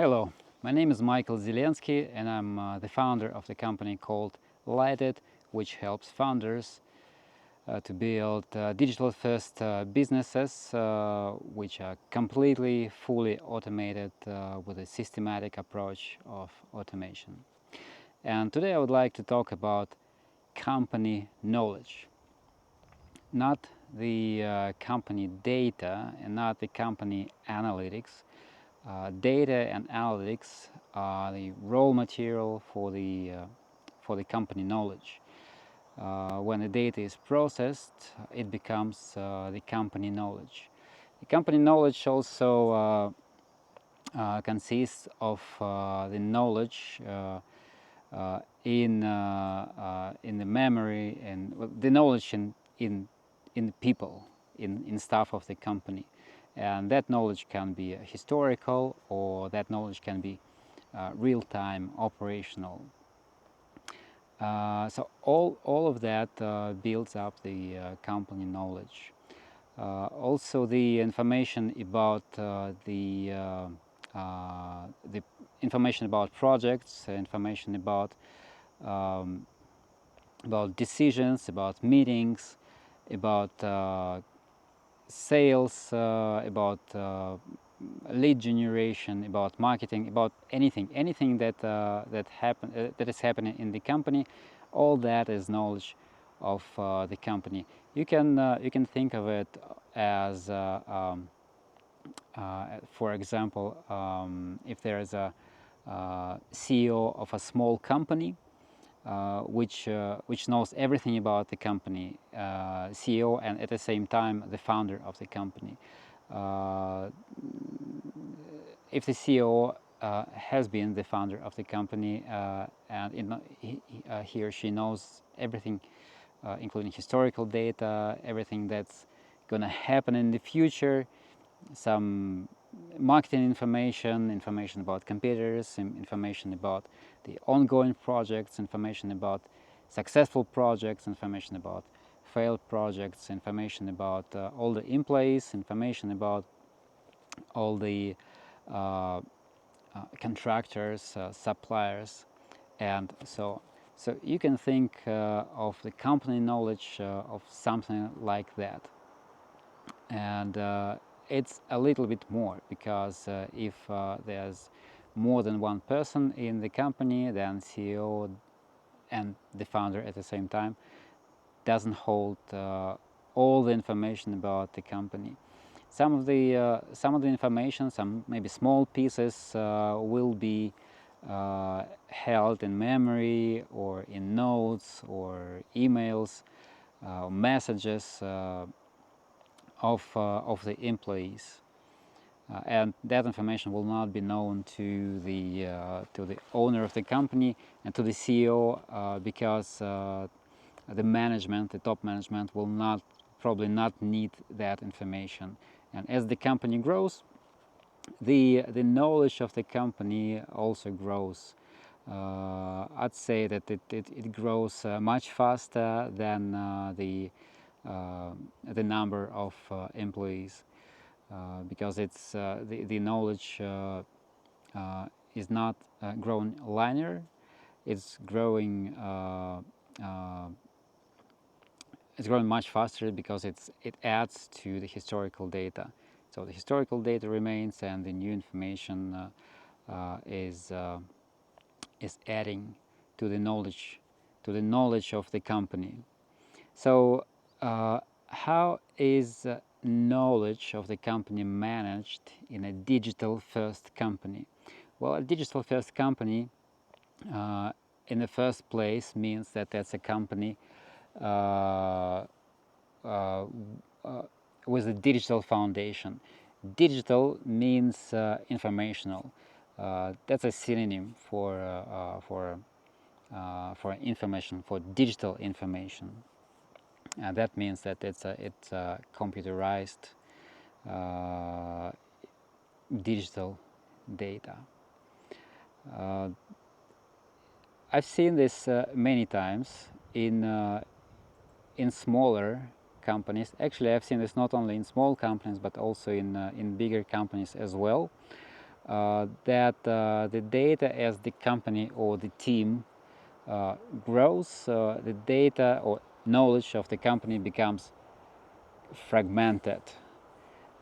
Hello, my name is Michael Zelensky and I'm the founder of the company called Lighted, which helps founders to build digital-first businesses which are completely, fully automated with a systematic approach of automation. And today I would like to talk about company knowledge, not the company data and not the company analytics. Data and analytics are the raw material for the company knowledge. When the data is processed, it becomes the company knowledge. The company knowledge also consists of the knowledge in the memory and the knowledge in the people, in staff of the company. And that knowledge can be historical, or that knowledge can be real-time, operational. So all of that builds up the company knowledge. Also, the information about the information about projects, information um, about decisions, about meetings, about sales, about lead generation, about marketing, about anything that that is happening in the company. All that is knowledge of the company. You can think of it as, for example, if there is a CEO of a small company, which knows everything about the company, CEO, and at the same time the founder of the company. If the CEO has been the founder of the company and he or she knows everything, including historical data, everything that's going to happen in the future, some marketing information about competitors, information about the ongoing projects, information about successful projects, information about failed projects, information about all the employees, information about all the contractors, suppliers, and so on. So you can think of the company knowledge of something like that. And it's a little bit more, because if there's more than one person in the company, then CEO and the founder at the same time doesn't hold all the information about the company. Some of the information, some maybe small pieces, will be held in memory or in notes or emails, messages of the employees, and that information will not be known to the owner of the company and to the CEO, because the management, the top management, will probably not need that information. And as the company grows, the knowledge of the company also grows. I'd say that it grows much faster than the number of employees, because it's the knowledge is not growing linear. It's growing much faster because it adds to the historical data. So the historical data remains, and the new information is adding to the knowledge of the company. So how is knowledge of the company managed in a digital-first company? Well, a digital-first company, in the first place, means that that's a company with a digital foundation. Digital means informational. That's a synonym for information, for digital information. That means that it's a computerized digital data. I've seen this many times in smaller companies. Actually, I've seen this not only in small companies but also in bigger companies as well, that the data as the company or the team grows, the data or knowledge of the company becomes fragmented,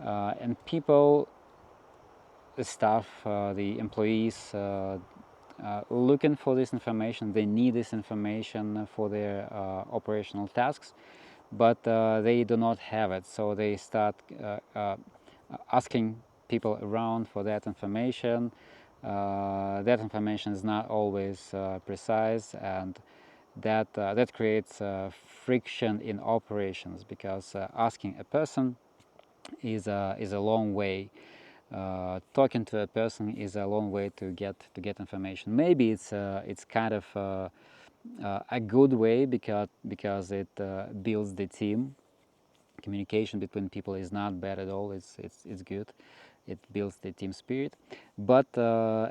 and people, the staff, the employees looking for this information. They need this information for their operational tasks, but they do not have it. So they start asking people around for that information. That information is not always precise, and that creates friction in operations, because asking a person is a long way. Talking to a person is a long way to get information. Maybe it's kind of a good way, because it builds the team. Communication between people is not bad at all. It's good. It builds the team spirit, but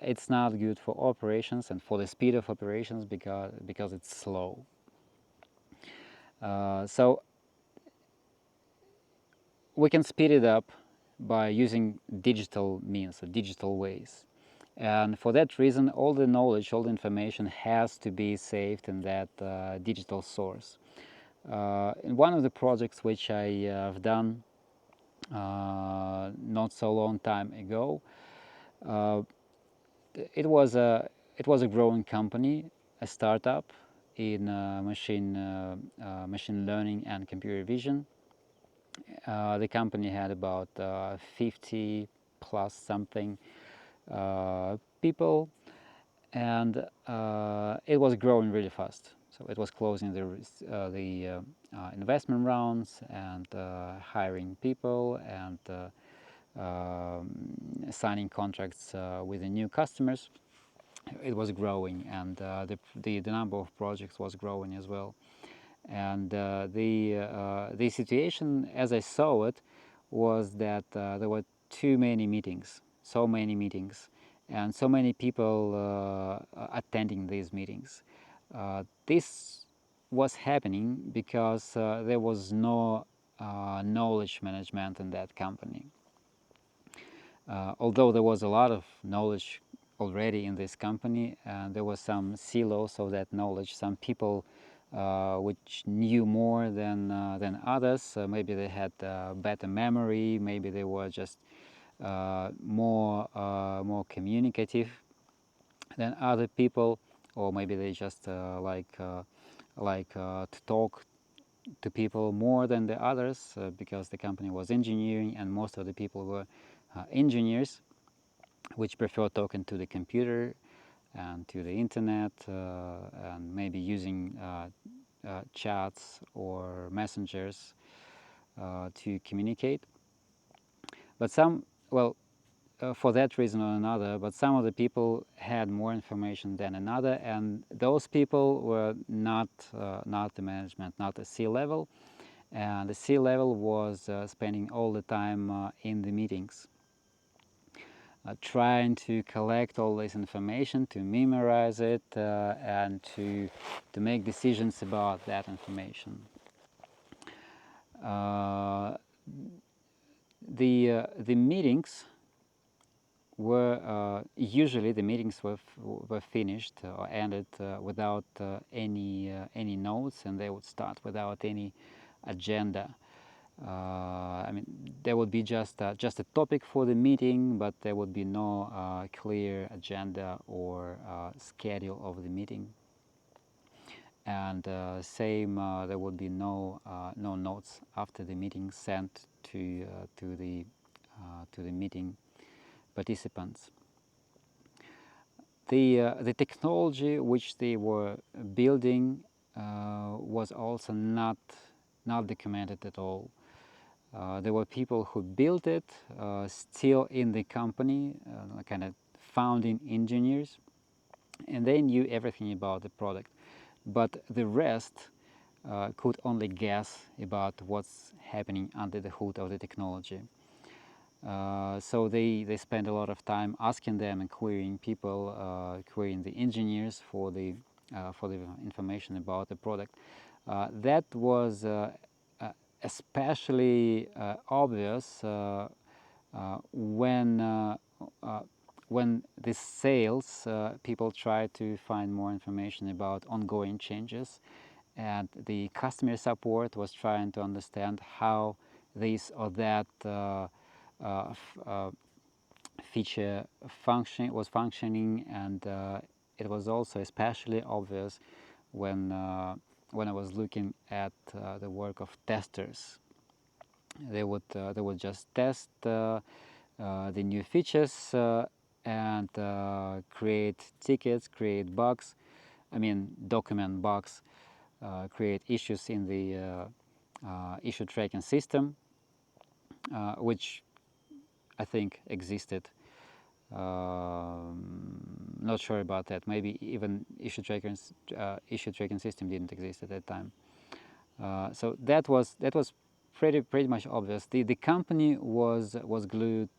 it's not good for operations and for the speed of operations, because it's slow. So we can speed it up by using digital means or digital ways. And for that reason, all the knowledge, all the information has to be saved in that digital source. In one of the projects which I have done not so long time ago, uh, it was a growing company, a startup in machine learning and computer vision. The company had about 50 plus something people, and it was growing really fast. So it was closing the investment rounds and hiring people and signing contracts with the new customers. It was growing, and the number of projects was growing as well. And the situation, as I saw it, was that there were too many meetings, so many meetings, and so many people attending these meetings. This was happening because there was no knowledge management in that company. Although there was a lot of knowledge already in this company, there was some silos of that knowledge, some people which knew more than others. Maybe they had better memory, maybe they were just more communicative than other people, or maybe they just like to talk to people more than the others, because the company was engineering and most of the people were engineers, which prefer talking to the computer and to the internet, and maybe using chats or messengers to communicate. But some, well, for that reason or another, but some of the people had more information than another, and those people were not the management, not the C-level, and the C-level was spending all the time in the meetings, trying to collect all this information, to memorize it, and to make decisions about that information. The meetings were usually were finished or ended without any notes, and they would start without any agenda. I mean, there would be just a topic for the meeting, but there would be no clear agenda or schedule of the meeting. And same, there would be no notes after the meeting sent to the meeting participants. The technology which they were building was also not documented at all. There were people who built it, still in the company, kind of founding engineers, and they knew everything about the product. But the rest could only guess about what's happening under the hood of the technology. So they spend a lot of time asking them and querying people, querying the engineers for the information about the product. That was especially obvious when when the sales people try to find more information about ongoing changes, and the customer support was trying to understand how this or that feature was functioning, and it was also especially obvious when I was looking at the work of testers. They would just test the new features and create tickets, create bugs. I mean, document bugs, create issues in the issue tracking system, which I think existed. Not sure about that. Maybe even issue tracking system didn't exist at that time. So that was pretty much obvious. The company was glued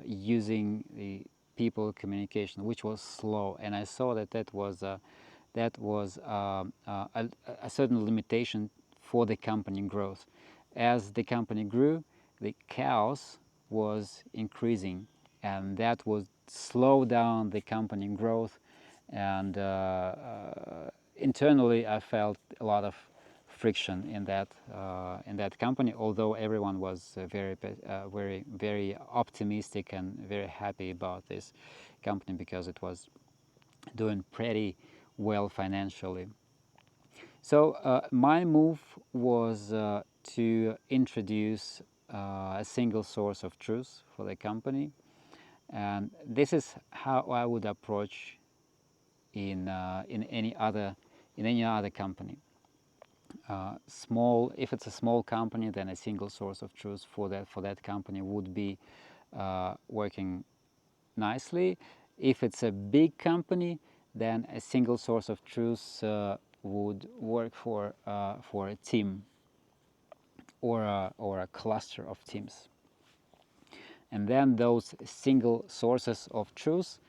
using the people communication, which was slow, and I saw that was a certain limitation for the company growth. As the company grew, the chaos was increasing, and that would slow down the company growth. And internally, I felt a lot of friction in that company. Although everyone was very optimistic and very happy about this company because it was doing pretty well financially. So my move was to introduce a single source of truth for the company, and this is how I would approach in any other company. If it's a small company, then a single source of truth for that company would be working nicely. If it's a big company, then a single source of truth would work for a team or a cluster of teams. And then those single sources of truth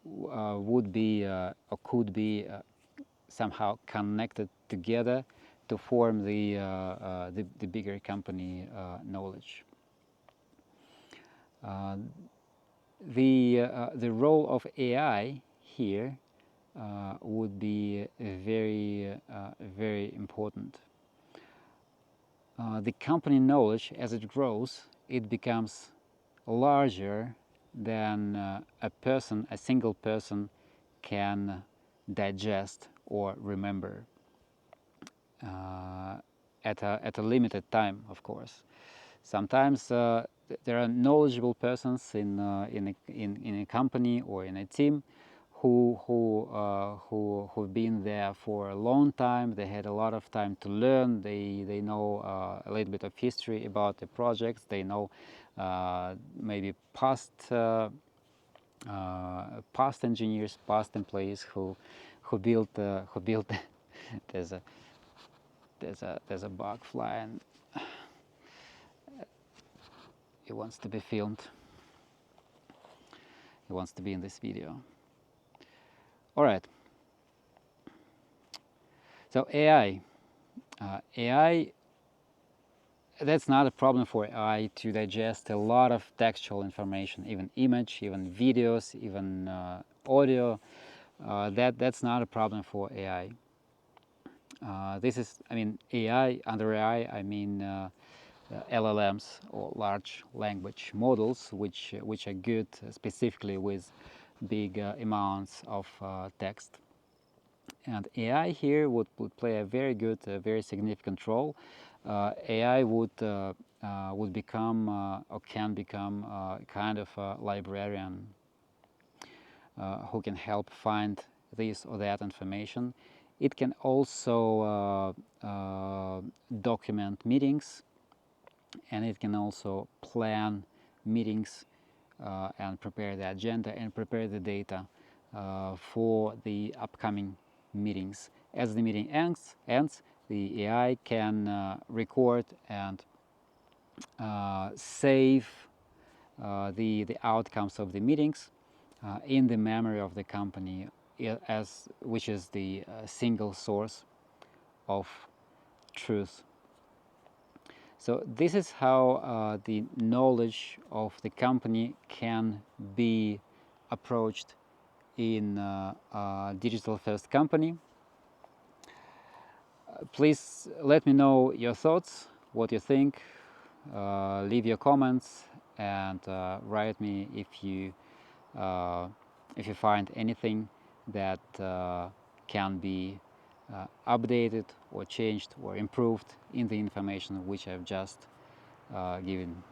would be or could be somehow connected together to form the bigger company knowledge. The role of AI here would be very important. The company knowledge, as it grows, it becomes larger than a single person can digest or remember at a limited time, of course. Sometimes there are knowledgeable persons in a company or in a team who've been there for a long time. They had a lot of time to learn. They know a little bit of history about the projects. They know maybe past engineers, past employees who built there's a bug fly and he wants to be filmed. He wants to be in this video. All right. So AI, that's not a problem for AI to digest a lot of textual information, even image, even videos, even audio. That's not a problem for AI. This is, I mean, AI, under AI, I mean LLMs or large language models, which are good specifically with big amounts of text. And AI here would play a very good, very significant role. AI would become or can become kind of a librarian who can help find this or that information. It can also document meetings, and it can also plan meetings and prepare the agenda and prepare the data for the upcoming meetings. As the meeting ends, the AI can record and save the outcomes of the meetings in the memory of the company, which is the single source of truth. So this is how the knowledge of the company can be approached in a digital first company. Please let me know your thoughts, what you think. Leave your comments and write me if you find anything that can be updated or changed or improved in the information which I've just given